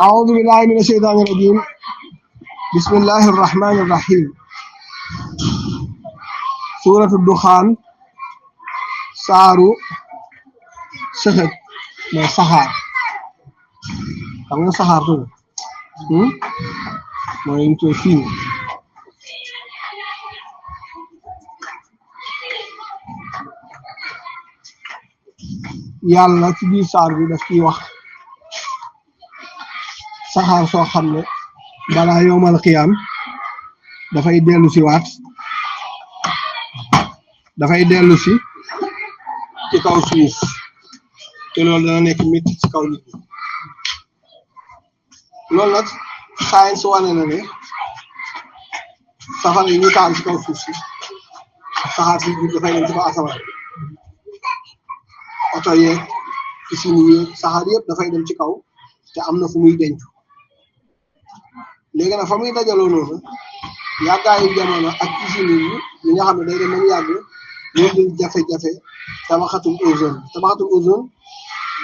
أعوذ بالله من الشيطان الرجيم بسم الله الرحمن الرحيم سورة الدخان سارو سخط ما سحار كمان سحار تو ما ينتو فيه yàlla ci biir saar bi daf ciy wax saxaar soo xam ne balaa yowmal xiyaam dafay dellu si waat dafay dellu si ci kaw suuf te loolu dana nekk métti ci kaw nit ñi loolu nag science wane na ne safara yi ñu taal ci kaw suuf si saxaar si biir dafay dem ci kaw asamaan oto yeeg usine yeeg saxaar yëpp dafay dem ci kaw te am na fu muy denc léegi nag fa muy dajaloo noonu yàggaayu jamono ak usine yi nga xam ne day dem ba mu yàgg ñoo di jafe-jafe tabaxatul ozone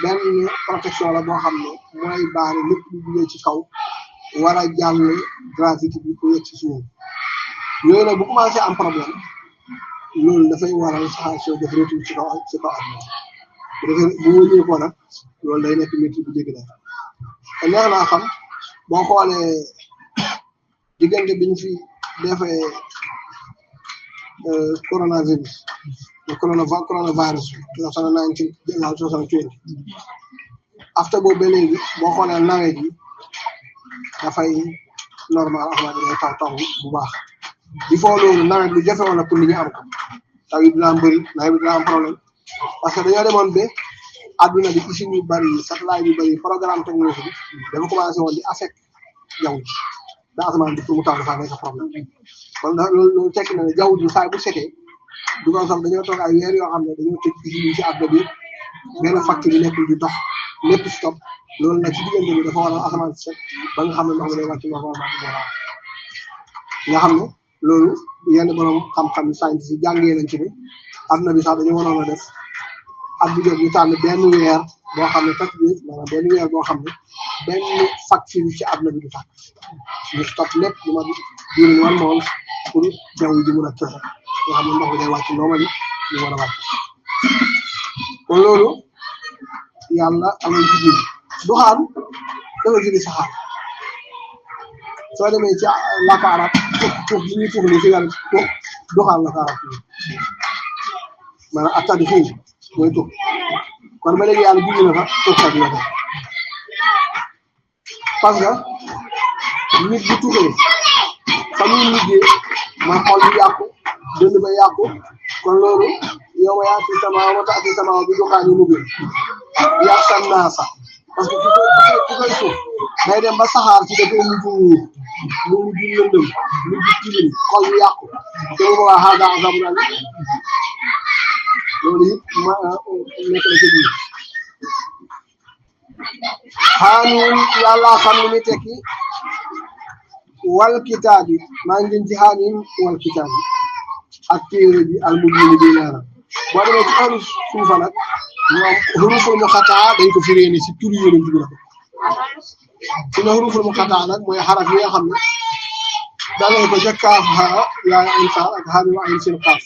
benn protection la boo xam ne mooy baare lépp lu jugee ci kaw war a jàll gravité bi pour yegg ci suuf yooyu nag bu commencé am problème loolu dafay waral saxaar soo def retour ci kaw am bu wëññee ko nag loolu day nekk métti bu jéggi daal te neex naa xam boo xoolee diggante biñ fi defee coronavirus coronavirus 2019 after boobu ba léegi boo xoolee nawet yi dafay normal axmaa day taw bu baax il faut loolu nawet bi jafe woon na pour nit ñi am ko taw yi dina am bëri nawet bi dina am problème parce que dañoo demoon ba adduna bi usine yu bëri yi satellite yu bëri programme technologie bi dafa commencé woon di affecté jaww ji ba asamaan bi pour mu taw dafa nekk problème kon loolu tekki na ne jaww ji saa bu setee du ko sax dañoo toog ay weer yoo xam ne dañoo tëj usine yi ci àdduna bi benn facture yi nekkul di dox lépp stop loolu nag ci diggante bi dafa waral asamaan set ba nga xam ne ndox mi day wàcc normalement nga xam ne loolu yenn borom xam-xam science yi jàngee nañ ci ne adduna bi sax dañu waroon a def at bu jot ñu tànn benn weer boo xam ne chaque jour maanaam benn weer boo xam ne benn facture ci adduna bi du tàkk ñu stop lépp lu ma diiru wan moom pour jaww ji mun a tëx nga xam ne ndox bi day wàcc normali ñu war a wàcc kon loolu yàlla amoon ci biir duxaan dafa jëli saxaar soo demee ci làkk arab tuux bi ñuy tuux ni ci yàlla tuux duxaan làkk arab maanaam attadi fii mooy tuux kon ba léegi yàlla jigi na fa tuuxkat la def parce que nit bu tuxee fa muy liggéey mooy xol bi yàqu dënd ba yàqu kon loolu yow ma yaati sama wata ati sama bi duxaan yi mu gën yàqsan naa sax parce que ki koy suuf day dem ba saxaar ci dafay mujj ñuul mu mujj lëndëm mujj tilim xol bi yàqu te bu boobaa xaaga asabul alim loolu it ma nekk na ci biir xaanuun yàlla xam ne ni tekki wal kitaabi maa ngi leen ci xaanuun wal kitaabi ak téere bi al mubiin bi leeral boo demee ci ahlu suufa nag ñoom xuruful mu xataa dañ ko firee ne si turu yonent bi la ko su ne xuruful mu xataa nag mooy xaraf yi nga xam ne dalee ko ca kaaf xaa yaay ayn saa ak xaa bi wa ayn seen kaaf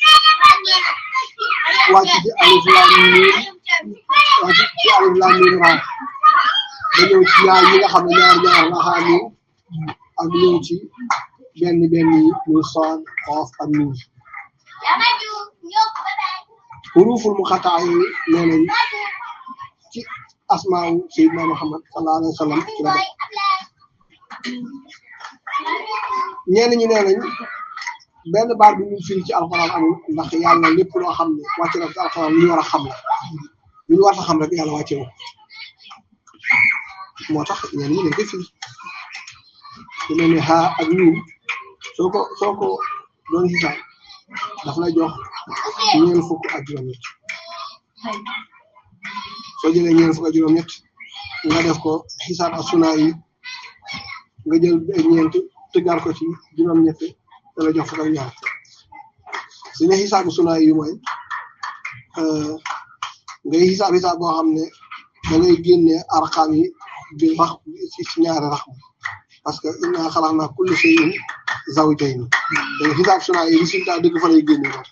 wàcc ci alif laam miim wàcc ci alif laam miim raa ba ñëw ci ñaar yi nga xam ne ñaar la xaa miim ak ñëw ci benn yi muy sood xoof ak miim xuruful mu xataa yi nee nañ ci asmaawu Seydina Muhammad sallallahu alayhi wa sallam ci la bokk ñenn ñi nee nañ benn baat bi ñu firi ci alxuraan amul ndax yàlla lépp loo xam ne wàcc na ci alxuraan lu ñu war a xam la lu ñu war a xam rek yàlla wàcce na moo tax ñenn ñi dañ koy firi lu mel ni xaa ak miim soo ko doon xisaab daf lay jox ñeent fukk ak juróom-ñett soo jëlee ñeent fukk ak juróom-ñett nga def ko xisaab ak sunaa yi nga jël ñeent tëggaat ko ci juróom-ñett da la jox fukk ak ñaar su ñu xisaabu sunaa yi mooy ngay xisaab boo xam ne da ngay génne arqam yi bi wax ci ñaari raxma parce que inna xalaqna kulli shay'in zawjayn donc xisaab suna yi résultat dëgg fa lay génne moom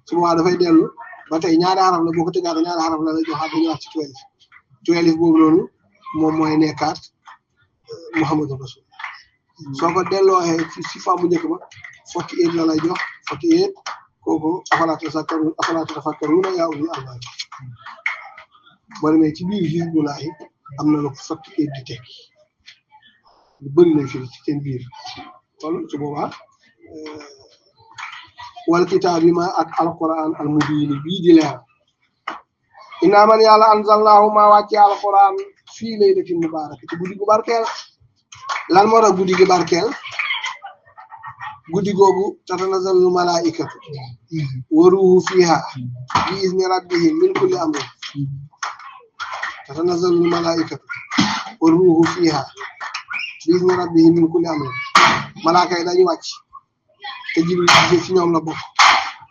su boobaa dafay dellu ba tey ñaari xaraf la boo ko tëggaat ñaari xaraf la lay joxaat dañuy wax ci tuelif boobu noonu moom mooy nekkaat Muhammadu Rasul soo ko dellooxee ci fa bu njëkk ba 48 la lay jox 48 kooku afalaa tazakkaruuna yaa ulil albaab boo demee ci biir Hizbulaahi am na lu 48 di tekki lu bëri lay firi ci seen biir kon su boobaa wal kitaabi ma ak alquran al mubiin bii di leer inna man yàlla anzalnaahu ma wàcce alquran fii laylatin mubaaraka ci guddi gu barkeel lan moo tax guddi gi barkeel guddi googu tatanazzalu malaa'ikatu wa ruuhu fiiha bi izni rabbihim min kulli amrin tatanazzalu malaa'ikatu wa ruuhu fiiha bi izni rabbihim min kulli amrin malaaka yi dañuy wàcc te Jibril ci ñoom la bokk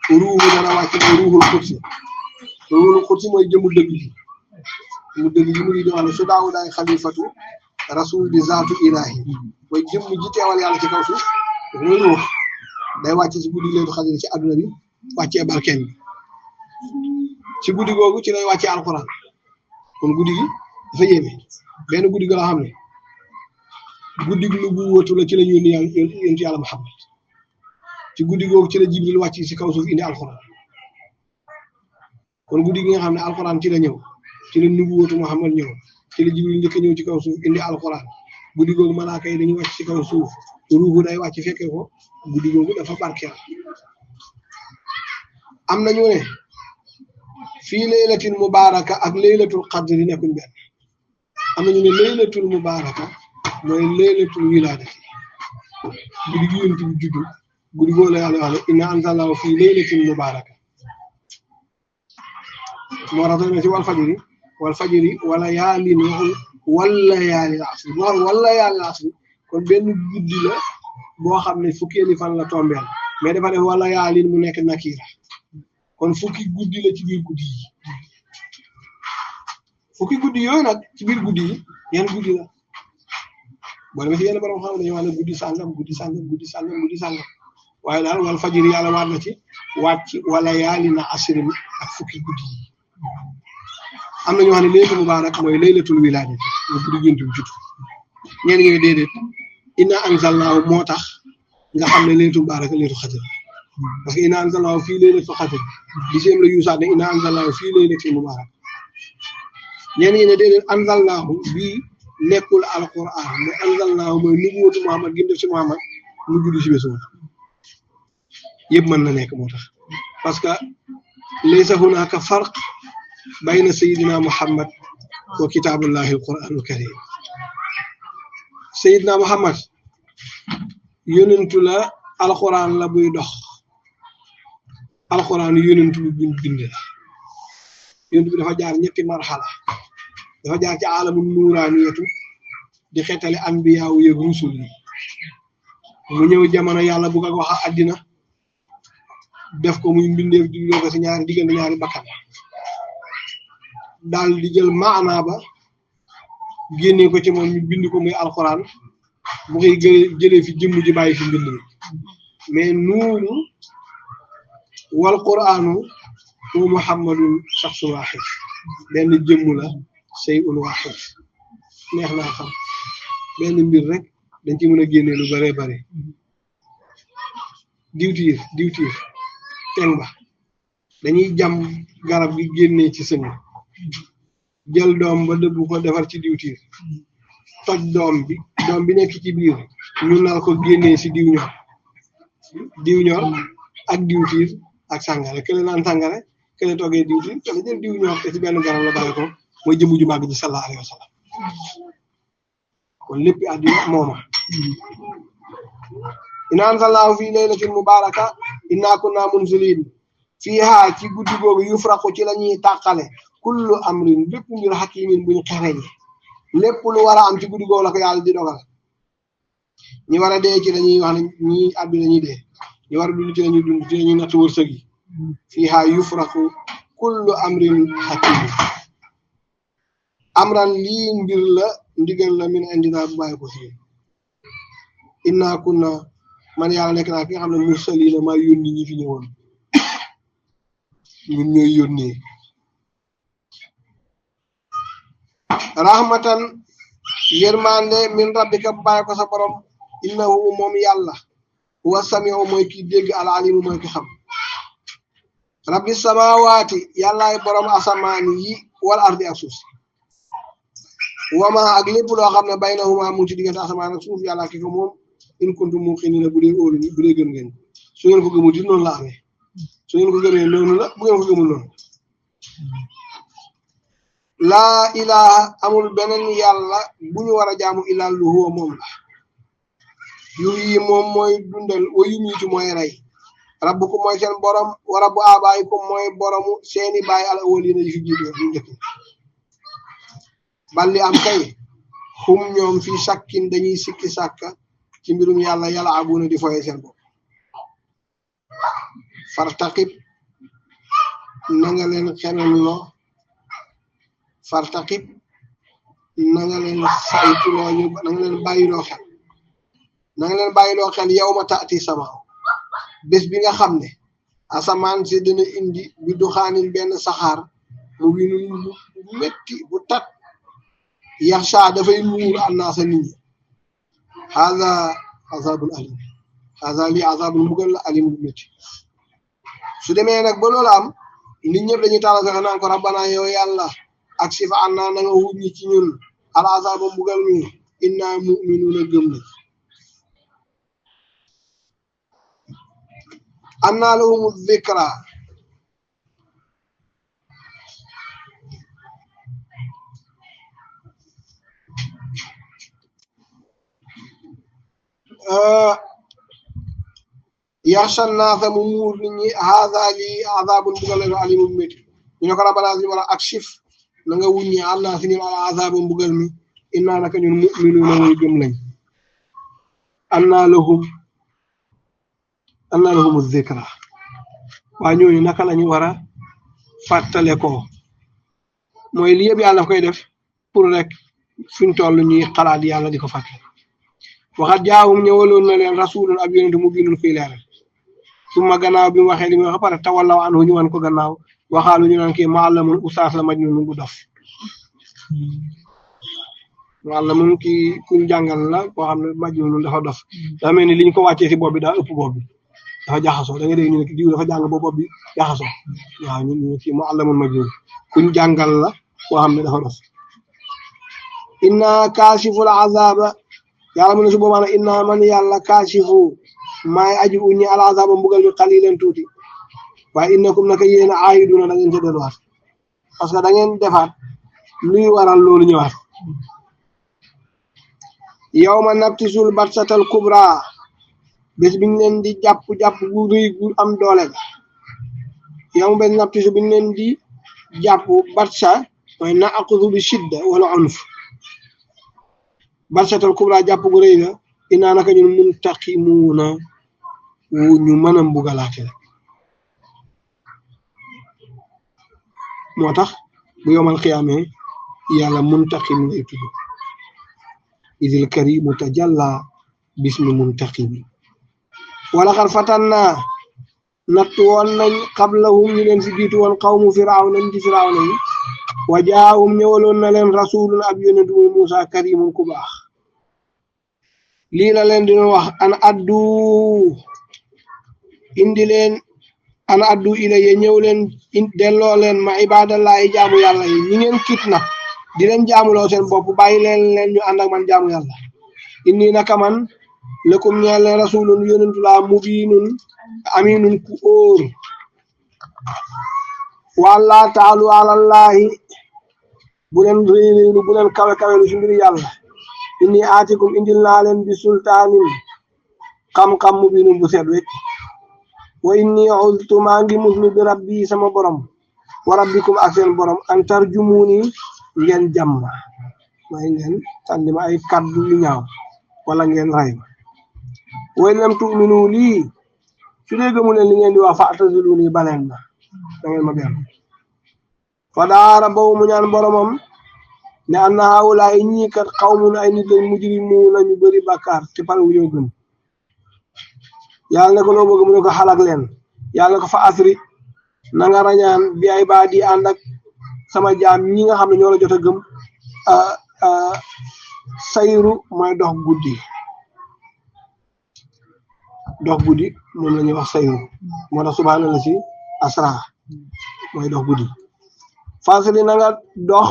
ruuhu dana wàcc mooy ruuhul qudsi mooy jëmu dëgg ji mu dëgg ji mu ngi di wax ne su Daawuda ay xalifatu rasul bi zaatu ilahi mooy jëmm ji teewal yàlla ci kaw suuf mooy ruux day wàcc ci guddi Laylatul Qadr ci àdduna bi wàccee barkeen bi ci guddi googu ci lay wàccee alquran kon guddi gi dafa yéeme benn guddi gi la xam ne guddi gi lu bu wóotu la ci la yónni yonent yàlla Muhammad ci guddi googu ci la Jibril wàcc ci kaw suuf indi alquran kon guddi gi nga xam ne alquran ci la ñëw ci la nubuwatu Muhammad ñëw ci la Jibril njëkk ñëw ci kaw suuf indi alquran guddi googu malaaka yi dañuy wàcc ci kaw suuf ruuhu day wàcc fekke ko guddi googu dafa barkeel am na ñu ne fii laylatin mubaraka ak laylatul qadri nekkuñ benn am na ñu ne laylatul mubaraka mooy laylatul wilaadati guddi gi yonent bi juddu guddi googu la yàlla wax ne inna anzalnaahu fii laylatin mubaraka moo tax tamit ci wal fajri wala yaalin waxul wala yaalil asri boo xam wala yaalil asri kon benn guddi la boo xam ne fukkeeli fan la tombeel mais dafa def wala yaalin mu nekk nakira kon fukki guddi la ci biir guddi yi fukki guddi yooyu nag ci biir guddi yi yan guddi la boo demee ci yenn borom xam ne dañuy wax ne guddi sàngam waaye daal wal fajri yàlla waat na ci wàcc wala yaalin asri ak fukki guddi yi am na ñu wax ne laylatul mubaarak mooy laylatul wilaadati mooy guddi gént bi judd ñenn ñi déedéet inna anzalnaahu moo tax nga xam ne laylatul mubaarak laylatul xadr parce que inna anzalnaahu fii laylatul xadr dixième la yuusaat ne inna anzalnaahu fii laylatul mubaarak ñenn ñi ne déedéet anzalnaahu bii nekkul alquran mais anzalnaahu mooy nubuwatu Muhammad gi def ci Muhammad mu judd ci bés yëpp mën na nekk moo tax parce que laysa hunaaka farq bayna sayidina Muhammad wa kitaabullahi alquranul karim sayidina Muhammad yonentu la alquran la buy dox alquran yonentu lu buñ bind la yonentu bi dafa jaar ñetti marxala dafa jaar ci alamul nuuraaniyatu di xeetali anbiyaawu yeeg rusul yi mu ñëw jamono yàlla bu ko wax àddina def ko muy mbindeef di loo ko si ñaari diggante ñaari bakkan daal di jël maanaa ba génnee ko ci moom ñu bind ko muy alquran bu koy jëlee fi jëmm ji bàyyi fi mbind mi mais nuuru wal quranu wa muhammadun shakhsun wahid benn jëmm la shay'un wahid neex naa xam benn mbir rek dañ ci mën a génnee lu bare bare diwtiir teng ba dañuy jam garab gi génnee ci sëñ jël doom ba dëbb ko defar ci diwtiir toj doom bi nekk ci biir ñu nal ko génnee si diw ñor ak diwtiir ak sàngara kële naan sàngara kële toggee diwtiir kële jël diw ñor te ci benn garab la bàyyi ko mooy jëmu ju màgg ji sallallahu alayhi wa sallam kon lépp àddina mooma inna anzalnaahu fii laylatin mubaraka inna kunna munzilin fiiha ci guddi googu yufraqu ci la ñuy tàqale kullu amrin lépp mbir hakimin buñ xereñe lépp lu war a am ci guddi googu la ko yàlla di dogal ñi war a dee ci lañuy wax ne ñi àdduna ñuy dee ñi war a dund ci lañuy dund ci lañuy natt wërsëg yi fiiha yufraqu kullu amrin hakimin amran lii mbir la ndigal la min indina bu bàyyi ko fi inna kunna man yàlla nekk naa ki nga xam ne mursalina maa yónni ñi fi ñëwoon ñun ñooy yónnee rahmatan yërmande min rabbika bu bàyyi ko sa borom innahu moom yàlla huwa samiu mooy ki dégg al alimu mooy ki xam rabbi samawaati yàllaay borom asamaan yi wal ardi ak suuf wama ak lépp loo xam ne baynahuma mu ci diggante asamaan ak suuf yàlla ki ko moom in kuntum muqinina bu dee óolu bu dee gëm ngeen su ngeen ko gëmul di noonu la amee su ngeen ko gëmee noonu la bu ngeen ko gëmul noonu laa ilaha amul beneen yàlla bu ñu war a jaamu illaa lu huwa moom la yu yi moom mooy dundal wa yu miitu mooy rey rabbukum mooy seen borom wa rabbu abaayikum mooy boromu seeni baay al awwaliina yi fi jiitu ñu njëkk balli am kay xum ñoom fi sakkin dañuy sikki sàkka ci mbirum yàlla yàlla abuna di foye seen bopp fartaqib na nga leen xelalloo fartaqib na nga leen saytuloo ñu na nga leen bàyyiloo xel na nga leen bàyyiloo xel yawma taati sama bés bi nga xam ne asamaan si dina indi bi du xaanin benn saxaar mu winu bu metti bu tat yaxsha dafay muur annaasa nit ñi haza azabul alim haza li azabul mbugal la alim bu metti su demee nag ba loolu am nit ñëpp dañuy tàllal sax naan ko rabbana yow yàlla ak sifa anna na nga wuññi ci ñun al azaba mbugal mi inna mu'minuna gëm na anna lahum dhikra yaxsha naasa mu muur nit ñi haza li azabul mbugal la alimu métti ñu ne ko rabbana si wala ak sif na nga wuññi ànnaa si ñun al azaba mbugal mi inna naka ñun mu'minuna way gëm lañ anna lahum dhikra waa ñooñu naka lañu war a fàttale ko mooy li yëpp yàlla koy def pour rek fuñ toll ñuy xalaat yàlla di ko fàttale waxat jaawum ñëwaloon na leen rasulun ab yonent mu binul kuy leeral suma gannaaw bi mu waxee li mu wax pare tawallaw anhu ñu wan ko gannaaw waxaalu ñu naan kii muallamun ustaas la majnun bu dof muallamun kii kuñ jàngal la koo xam ne majnun dafa dof daa mel ni liñ ko wàccee si bopp bi daa ëpp bopp bi dafa jaxasoo da nga dégg ñu ne diw dafa jàng ba bopp bi jaxasoo waaw ñu kii muallamun majnun kuñ jàngal la koo xam ne dafa dof inna kaashiful azaba yàlla mu ne su boobaa nag inna man yàlla kaashifu maay aji uñi al azaba mbugal mi qalilan tuuti waaye innakum naka yéen a aayiduna da ngeen ca delluwaat parce que da ngeen defaat luy waral loolu ñëwaat yawma nabtisul batsatal kubra bés biñ leen di jàpp gu rëy gu am doole ga yawma bés nabtisu biñ leen di jàpp batsa mooy na aqudu bi shidda wala unf batsatal kubra jàpp gu rëy ga inaa naka ñun muntaqimuuna wu ñu mën a mbugalaate la moo tax bu yomal xiyaamee yàlla muntaqim lay tudd idil karimu tajalla bismi muntaqimi wala xar fatanna natt woon nañ qablahum ñu leen fi jiitu woon qawmu firawna nit firawna yi wa jaahum ñëwaloon na leen rasulun ab yonentu muy Musa karimun ku baax lii la leen dina wax an addu indi leen an addu ilayya ñëw leen delloo leen ma ibadallahi jaamu yàlla yi ñi ngeen kidnap di leen jaamuloo seen bopp bàyyi leen ñu ànd ak man jaamu yàlla inni naka man lakum ñeel leen rasulun yonentu laa mubinun aminun ku óor wala taalu alallahi bu leen réeréelu bu leen kawe si mbiri yàlla inni aatikum indil naa leen bi sultaanin xam-xam mubinun bu set wecc wa inni uztu maa ngi muslu bi rabbi sama borom wa rabbikum ak seen borom an tarjumuni ngeen jàmm may ngeen sànni ma ay kaddu yu ñaaw wala ngeen ray ma way lam tu'minu lii su dee gëmu leen li ngeen di wax fa ataziluni baleen ma da ngeen ma benn fa daara boobu mu ñaan boromam ne am na haawulaay ñii kat xawmun ay nit lañ mujrimuuna ñu bëri bàkkaar te pare wu ñoo gëm yàlla ne ko loo bëgg mu ne ko xalak leen yàlla ne ko fa asri na nga rañaan bi ay baa di ànd ak sama jaam ñi nga xam ne ñoo la jot a gëm sayru mooy dox guddi moom la ñuy wax sayru moo tax subhaana la si asra mooy dox guddi fasli na nga dox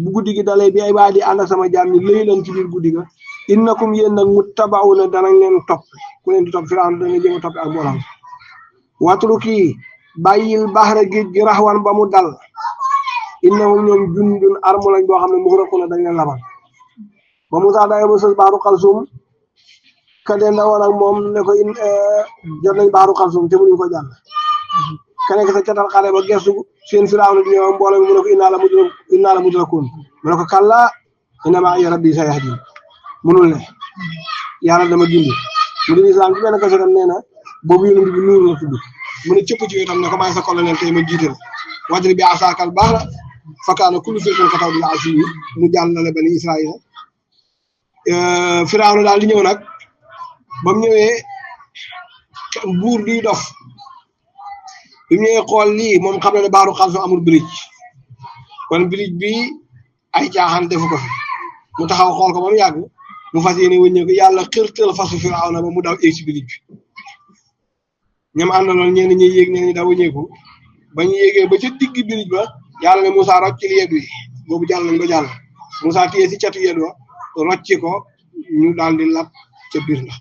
bu guddi gi dalee bi ay baa di ànd ak sama jaam ñi lëy leen ci biir guddi ga innakum yéen nag muttabauna danañ leen topp ku leen di topp Firawna dana jëm a topp ak borom watruki bàyyil baxra géej gi raxwan ba mu dal innahum ñoom jundun armu lañ boo xam ne muxraquna dañ leen labal ba Musaa dayo ba sës baaru xalsum ka den da woon ak moom ne ko jot nañ baaru xalsum te mënuñ ko jàll ka nekk sa catal xale ba gestu seen Firawna di ñëw mbooloo mi mu ne ko innaa la mudrakuun mu ne ko kallaa inna ma'iya rabbii sayahdin mënul ne yàlla dama gindi mu di islam ci benn kasetam nee na boobu yonent bi nuur la tudd mu ne cëpp ci wetam ne ko maay sa colonel tey ma jiital wadri bi asaakal bahra fa kaana kullu firqin ka tawdil azim mu jàllale bani Israila Firawna daal di ñëw nag ba mu ñëwee buur duy dof bi mu ñëwee xool lii moom xam na ne baaru xalsu amul bridge kon bridge bi ay caaxaan defu ko fi mu taxaw xool ko ba mu yàgg mu fas yéene wëññeeku yàlla xërtal fasu Firawna ba mu daw egg si bridge bi ñoom àndaloon ñenn ñi yéeg ñenn ñi daw wëññeeku ba ñu yéegee ba ca digg bridge ba yàlla ne Moussa rocci li yedd wi boobu jàll nañ ba jàll Moussa téye si catu yedd wa rocci ko ñu daal di lab ca biir ndax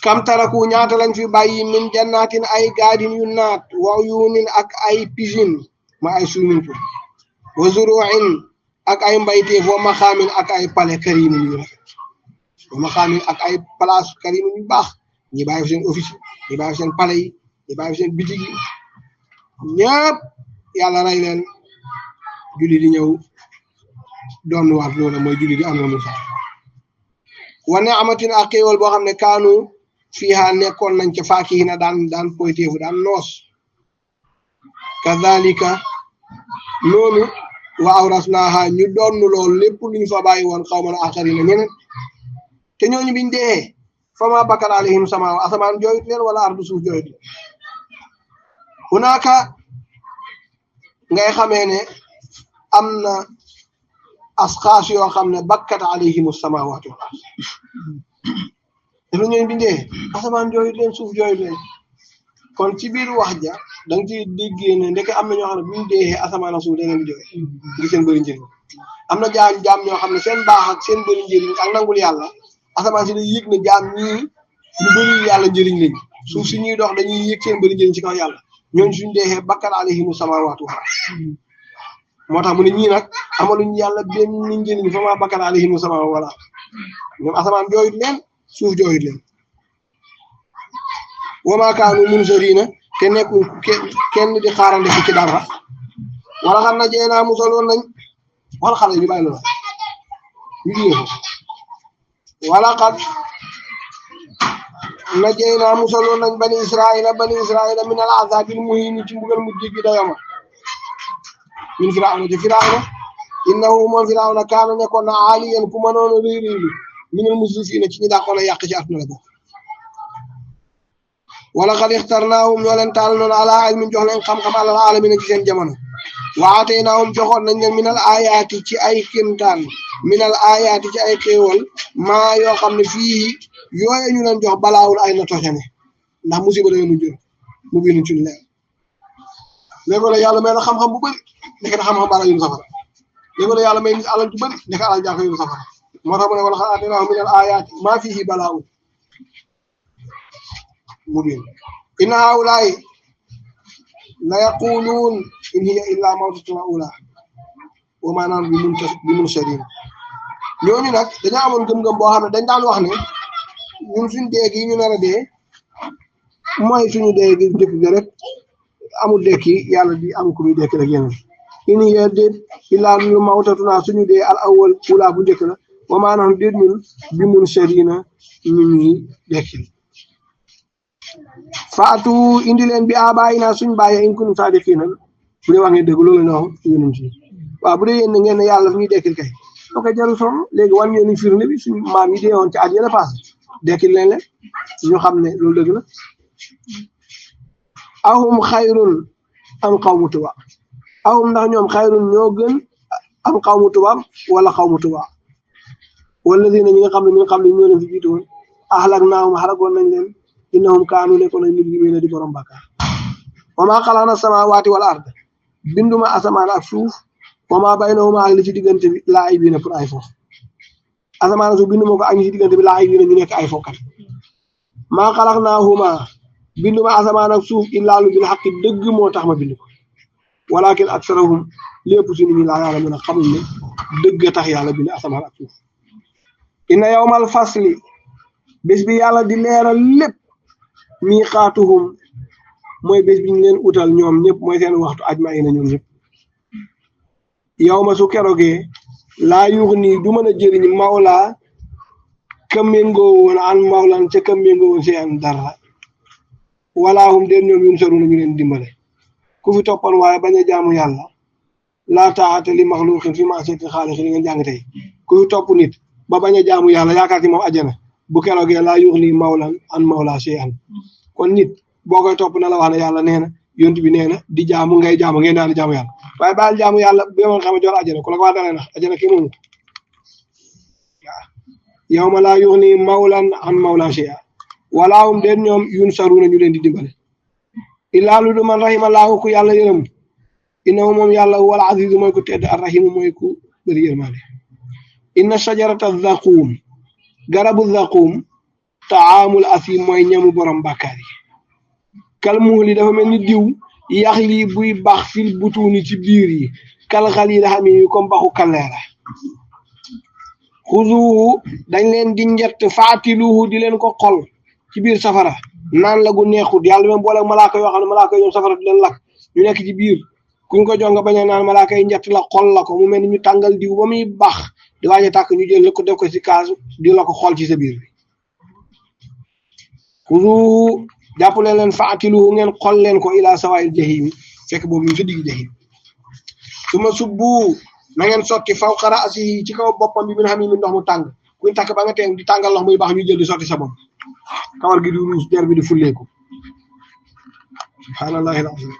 kam taraku ñaata lañ fi bàyyi min jannaatin ay gaadin yu naat wa uyunin ak ay piscine ma ay swimming pool wa zuru'in ak ay mbayteef wa maxaamin ak ay palais karimin yu rafet wa maxaamin ak ay place karimin yu baax ñi bàyyi fi seen office ñi bàyyi fi seen palais yi ñi bàyyi fi seen bitig yi ñëpp yàlla rey leen julli di ñëw doon waat loolu mooy julli di am na Musa wane amatin ak xéewal boo xam ne kaanu fiiha nekkoon nañ ca faakihina daan poyteefu daan noos kadhalika noonu wa awrasnaaha ñu doon lool lépp lu ñu fa bàyyi woon xawma la axarina ñeneen te ñooñu biñ dee fama bakar alayhim sama asamaan jooyut leen wala ardu suuf jooyut leen hunaka ngay xamee ne am na asxaas yoo xam ne bakkat alayhim samawatu wal ard dafa ñooñu biñ dee asamaan jooyut leen suuf jooyut leen kon ci biir wax ja da nga ciy déggee ne ndeke am na ñoo xam ne buñ dee asamaan ak suuf da leen di jooy ngir seen bëri njëriñ am na jaam ñoo xam ne seen baax ak seen bëri njëriñ ak nangul yàlla asamaan si day yëg ne jaam ñii ñu bëri yàlla njëriñ lañ suuf si ñuy dox dañuy yëg seen bëri njëriñ ci kaw yàlla ñooñu suñ dee bakkat alayhimu samaawaatu wal ard moo tax mu ne ñii nag amaluñ yàlla benn njëriñ fa maa bakkat alayhimu samaawaatu wal ard ñoom asamaan jooyut leen suuf jooyut leen wa maa kaanu munzariina te nekkul kenn di xaarande ci dara wala xam na jeenaa musaloon nañ wala xale ñu bàyyi la ñu wala xat na jeenaa musaloon nañ bani israila min al azabil muhin ci mbugal mu jéggi dayama min Firawna ci Firawna innahu moom Firawna kaana nekkoon na aaliyan ku mënoon a réeréelu minal musrifiina ci ñi dàqoon a yàq ci àdduna la bokk wala xad ixtarnaahum ñoo leen taal noonu ala ilmin jox leen xam-xam alal alamina ci seen jamono wa ataynaahum joxoon nañ leen minal ayaati ci ay kéemtaan minal ayaati ci ay xéewal maa yoo xam ne fii yooye ñu leen jox balaawul ay na toxene ndax musiba la mu jur mu binu ci leer léegi la yàlla may na xam-xam bu bëri nekk na xam-xam bala yunu safara léegi la yàlla may nit alal ju bëri nekk alal jàkko yunu safara moo tax mu ne wala xad ataynaahum minal ayaati maa fihi balaawul mubin inna haulaay la yaquluun in hiya illa mawtatuna ula wa ma nahnu bi munsarin ñooñu nag dañoo amoon gëm-gëm boo xam ne dañ daan wax ne ñun suñu dee gi ñu nar a dee mooy suñu dee gi dëkk ga rek amul dekki yàlla di am ku muy dekk rek yeneen in hiya déet illa lu mawtatuna suñu dee al awwal ula bu njëkk la wa ma nahnu déet ñun bi munsarina ñu ñuy dekkil faatu indi leen bi abaayina suñ bàyyee in kuntum saadiqiina bu dee wax ngeen dëgg loolu la ñu wax yonent yi waaw bu dee yéen ngeen ne yàlla fi ñuy dekkil kay soo koy jarul sonn léegi wan ngeen ni firnde bi suñu maam yi dee woon ci at yële paase dekkil leen leen ñu xam ne loolu dëgg la ahum xayrun am xawmu tuba ahum ndax ñoom xayrun ñoo gën am xawmu tubaab wala xawmu tubaab wala dina ñi nga xam ne ñoo leen fi jiitu woon ahlak naahum xaragoon nañ leen innahum kaanu nekkoon nañ mujrimiina di borom bàkkaar wa maa xalaqna samaawaati wal ard binduma asamaan ak suuf wa maa baynahuma ak li ci diggante bi laa ay biina pour ay foofu asamaan ak suuf binduma ko ak ñi ci diggante bi laa ay biina ñu nekk ay fokkat maa xalaqnaahuma binduma asamaan ak suuf illaa lu bil xaqi dëgg moo tax ma bind ko walakin aksarahum lépp si nit ñi laa yàlla mën a xamuñ ne dëgg tax yàlla bind asamaan ak suuf inna yawmal fasli bés bi yàlla di leeral lépp miiqaatuhum mooy bés bi ñu leen utal ñoom ñëpp mooy seen waxtu ajmaina ñoom ñëpp yow ma su kerogee laa yuux nii du mën a jëriñ mawla ka méngoo woon an mawlan ca ka méngoo woon si an dara walaa hum den ñoom yun saru na ñu leen dimbale ku fi toppan waaye bañ a jaamu yàlla laa taa'ata li maxluqin fi ma'siyatil xaaliq li ngeen jàng tey ku fi topp nit ba bañ a jaamu yàlla yaakaar ci moom ajjana bu kerogee laa yuux nii mawlan an mawla si an kon nit boo koy topp na la wax ne yàlla nee na yonent bi nee na di jaamu ngay jaamu ngeen naan jaamu yàlla waaye baal jaamu yàlla bu yemoon xam ne jox ajjana ku la ko wax dara nax ajjana kii moomu waaw yow ma laa yuux nii mawlan an mawla shay'a walaa hum den ñoom yun saru na ñu leen di dimbale illaa lu du man rahimallaahu ku yàlla yërëm innahu moom yàlla wal aziz mooy ku tedd ar rahim mooy ku bëri yërmaande inna shajarata zaquum garabu zaquum taamul asim mooy ñamu borom bàkkaar yi kal muhli dafa mel ni diw yax lii buy bax fil butuuni ci biir yi kal xal yi la xam yi comme baxu kaleera xuzuuhu dañ leen di njett faatiluhu di leen ko xol ci biir safara naan la gu neexut yàlla même boole malaaka yoo xam ne malaaka yi ñoom safara di leen lakk ñu nekk ci biir kuñ ko jonga bañ a naan malaaka yi njett la xol la ko mu mel ni ñu tàngal diw ba muy bax di waaj a tàkk ñu jël la ko def ko ci kaasu di la ko xol ci sa biir bi xuzuuhu jàppale leen faatiluhu ngeen xol leen ko ila sawaa'il jahim fekk boobu ñu ci digg jahim suma subbu na ngeen sotti fawqa ra'sihi ci kaw boppam bi min hamiim ndox mu tàng kuñ takk ba nga teen di tàngal ndox muy baax ñu jël di sotti sa bopp kawar gi di ruus der bi di fulleeku subhaanallahi al-aziim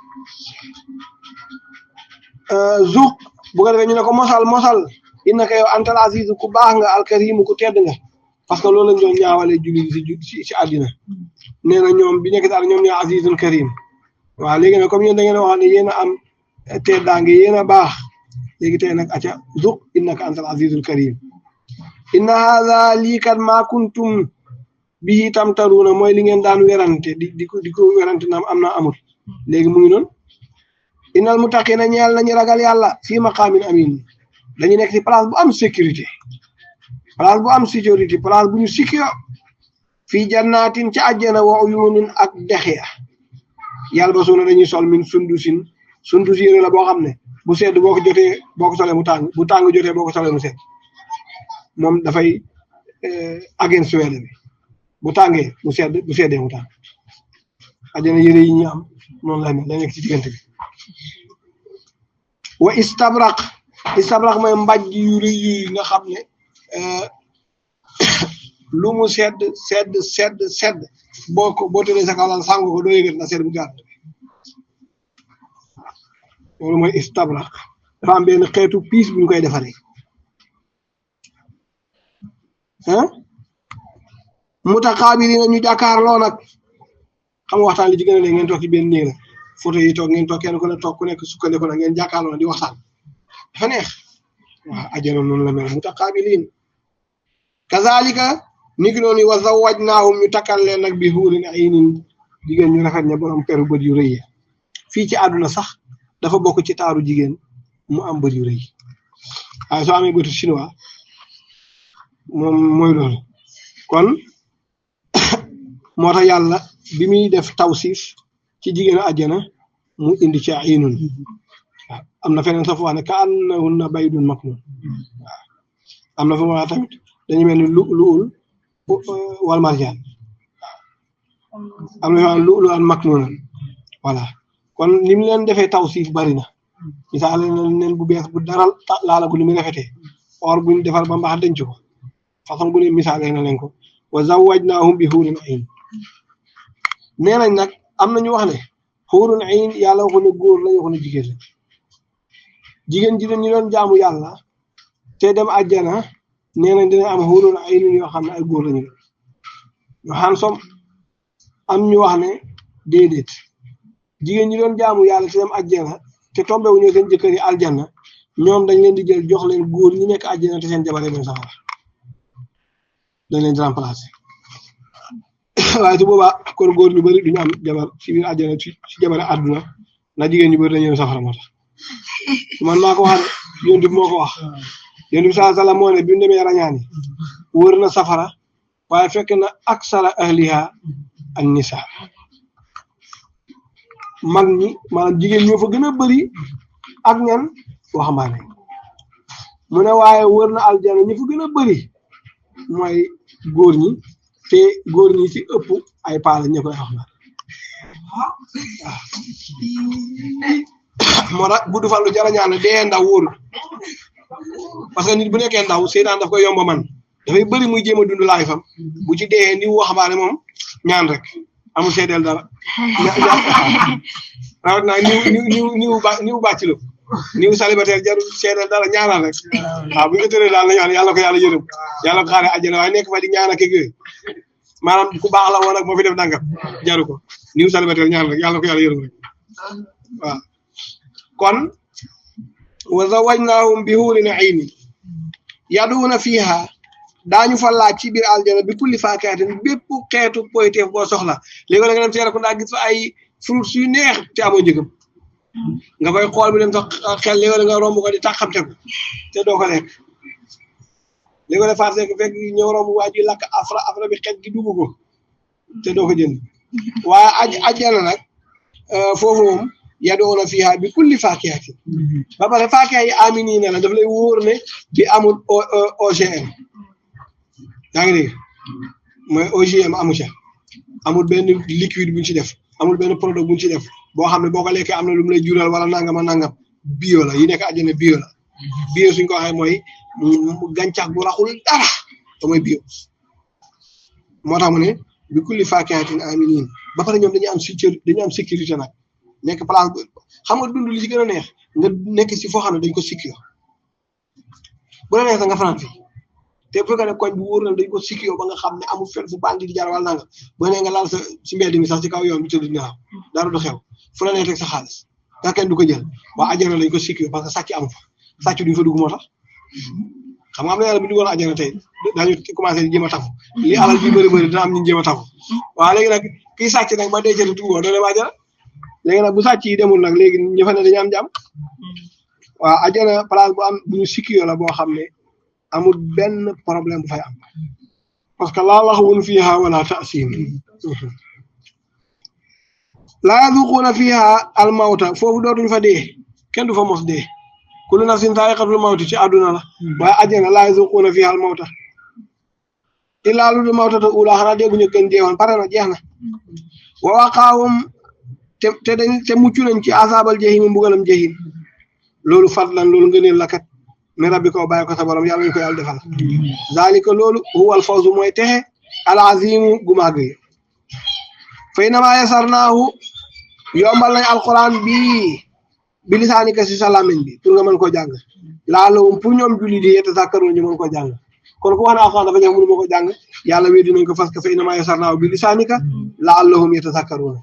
zuq bu ko defee ñu ne ko mosal innaka yow antal aziz ku baax nga alkarim ku tedd nga parce que loolu lañ doon ñaawale julli si àddina nee na ñoom bi nekk daal ñoom ñoo azizun karim waaw léegi nag comme yéen da ngeen wax ne yéen a am teddaange yéen a baax léegi tey nag aca zuq innaka antal azizul karim inna haada lii kat maa kuntum bihi tamtaruuna mooy li ngeen daan werante di ko werante naam am na amul léegi mu ngi noonu innal muttaqina ñeel nañu ragal yàlla fii maqaamin amin dañu nekk ci place bu am sécurité place bu am sécurité place bu ñu sikio fii jannatin ci àjjana wa uyunin ak dexe yàlla ba suuna dañuy sol min sundus yére la boo xam ne bu sedd boo ko jotee boo ko solee mu tàng bu tàng jotee boo ko solee mu sedd moom dafay against weather bi bu tàngee mu sedd bu seddee mu tàng àjjana yére yi ñu am noonu lay mel la nekk ci diggante bi wa istabraq mooy mbàjj yu rëy yi nga xam ne lu mu sedd boo tëddee sa kaw laal sàngo ko doo yëgat na sedd bu gàtt loolu mooy istabraq dafa am benn xeetu piis bu ñu koy defaree mutaqaabiliina ñu jàkkaarloo nag xam nga waxtaan li ci gën a ne ngeen toog ci benn néeg la photo yi toog ngeen toog kenn ku ne toog ku nekk sukkandiku na ngeen jàkkaarloo na di waxtaan dafa neex waaw ajjana noonu la mel mutaqaabiliin kazaalika ni ki noonu wa zawwajnaahum ñu takkal leen nag bi huurin aynin jigéen ñu rafet ña borom peru bët yu rëy fii ci àdduna sax dafa bokk ci taaru jigéen mu am bët yu rëy waaye soo amee bëtu chinois moom mooy loolu kon moo tax yàlla bi muy def tawsiif ci jigéenu àjjana mu indi ci aynun waaw am na feneen sax wax ne ka annahunna baydun maknuun waaw am na fa wax tamit dañu mel ni lu'lu'ul wal marjaan am na fa lu'lu'an maknuunan voilà kon ni mu leen defee tawsiif bari na misaal leen bu bees bu daral laalagu ni mu rafetee or buñ defar ba mbaax denc ko façon bu ne misaal na leen ko wa zawwajnaahum bi huurin ayn nee nañ nag am na ñu wax ne huurun ayn yàlla waxu ne góor la waxu ne jigéen la jigéen ñi doon jaamu yàlla te dem àjjana nee nañ dina am huurun ayn yoo xam ne ay góor lañu ñu handsome am ñu wax ne déedéet jigéen ñi doon jaamu yàlla te dem àjjana te tombé wu ñu seen jëkkër yi aljanna ñoom dañ leen di jël jox leen góor ñi nekk àjjana te seen jabar yi dem safara dañ leen di remplacer waaye su boobaa kon góor ñu bëri duñu am jabar ci biir àjjana ci jabari àdduna ndax jigéen ñu bëri dañu dem safara moo tax man maa ko wax yonent bi moo ko wax yonent bi sallallahu alayhi wa sallam moo ne bi mu demee rañaani wër na safara waaye fekk na aksara ahliha an nisa mag ñi maanaam jigéen ñoo fa gën a bëri ak ñan waxambaane mu ne waaye wër na aljana ñi fa gën a bëri mooy góor ñi te góor ñi ci ëpp ay paala ñu koy wax na moo tax gudd fan lu jar a ñaan dee ndaw wóorul parce que nit bu nekkee ndaw seetaan daf koy yomba man dafay bëri muy jéem a dund laay fam bu ci dee ni waxambaane moom ñaan rek amul seedeel dara rawat naa niw bàccilo niw célibataire jarul seedeel dara ñaanal rek waaw bu ñu ko tëree daal na ñaan yàlla ko yàlla yërëm yàlla ko xaare àjjana waaye nekk fa di ñaan ak yooyu maanaam ku baax la woon ak moo fi def nangam jaru ko niw célibataire ñaan rek yàlla ko yàlla yërëm rek waaw kon wa zawajnaahum bi huurin ayn yaduuna fiiha daañu fa laaj ci biir aljana bi kulli faakihatin bépp xeetu poyteef boo soxla léegi nga dem seera ko ndaa gis fa ay fruits yu neex te amoo njëgam nga koy xool bi dem sax xel léegi nga romb ko di taxamte ko te doo ko lekk léegi nga farcé ko fekk ñëw romb waa ji lakk afra bi xet gi dugg ko te doo ko jënd waaye ajjana nag foofu moom yadoona fiha bi kulli faakihatin ba pare faakiha yi aminiina la daf lay wóor ne bi amul OGM yaa ngi dégg mooy OGM amu ca amul benn liquide buñ ci def amul benn produit buñ ci def boo xam ne boo ko lekkee am na lu mu lay jural wala nangam nangam bio la yi nekk àjjana bio la bio suñ ko waxee mooy gàncax bu raxul dara te mooy bio moo tax mu ne bi kulli faakihatin aminin ba pare ñoom dañu am sécurité nag nekk place xam nga dund li ci gën a neex nga nekk si foo xam ne dañ ko sécuré bu la neex nga fanaan fi te bu fekkee ne koñ bu wóor na dañ ko sécuré ba nga xam ne amul fenn fu bandi di jaar wala nanga ba ne nga laal sa si mbedd mi sax ci kaw yoon bi tëdd nelaw dara du xew fu la neex teg sa xaalis nga kenn du ko jël waa àjjana lañ ko sécuré parce que sàcc amu fa sàcc duñ fa dugg moo tax xam nga am na yàlla bu duggoon àjjana tey dañu commencé di jéem a tafu li alal bi bëri dina am ñu jéem a tafu waaw léegi nag kii sàcc nag ba deecee tuggoo doo dem àjjana léegi nag bu sàcc yi demul nag léegi ñi fa ne dañu am jàmm waaw àjjana place bu am bu ñu sécuré la boo xam ne amul benn problème bu fay am parce que laa laxwun fiiha wala ta'siim laa yazuquuna fiiha almawta foofu dootuñ fa dee kenn du fa mos dee kullu nafsin zaa'iqatul mawti ci àdduna la waaye àjjana laa yazuquuna fiiha almawta illaa lu dul mawtata uulaa xanaa dégguñu gën deewoon pare na jeex na wa waqaahum te mucc nañ ci asaabal jahim mbugalam jahim loolu fadlan loolu ngëneel la kat mi rabbi ko bàyyi ko sa borom yàlla ñu ko yàlla defal zalika loolu huwal fawzu mooy texe al azimu gu màgg yi fay na maa yasarnaahu yombal nañ alquran bi lisaanika si sa làmmiñ bi pour nga mën koo jàng laalawum pour ñoom julli di yatazakkaruun ñu mën koo jàng kon ku wax ne alquran dafa ñëw mënu ma ko jàng yàlla wéy dinañ ko parce que fay na maa yasarnaahu bi lisaanika laallahum yatazakkaruun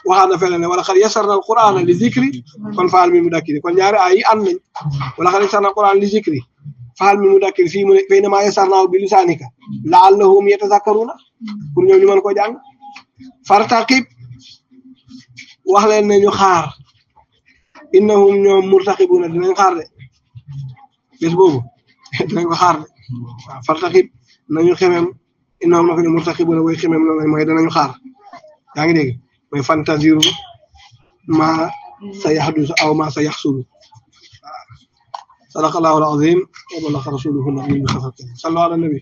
waxaat na feneen ne wala xad yasarna alqur'ana li zikri kon faal mi mudakkiri kon ñaari ay yi ànd nañ wala xad yasarna alqur'ana li zikri faal mi mudakkiri fii mu ne fay na maa yasarnaahu bi lisaanika laallahum yatazakkaruna pour ñoom ñu mën ko jàng fartaqib wax leen ne ñu xaar innahum ñoom murtaqibuna dinañ xaar de bés boobu dinañ ko xaar de waaw fartaqib nañu xemem innahum na ko ne murtaqibuna way xemem loolu mooy danañu xaar yaa ngi dégg mooy fantaziru ma sa yaxdusu aw ma sa yaxsulu sadaqallahu al-azim wa balaga rasuluhu nabiyyul mustafa sallu ala nabi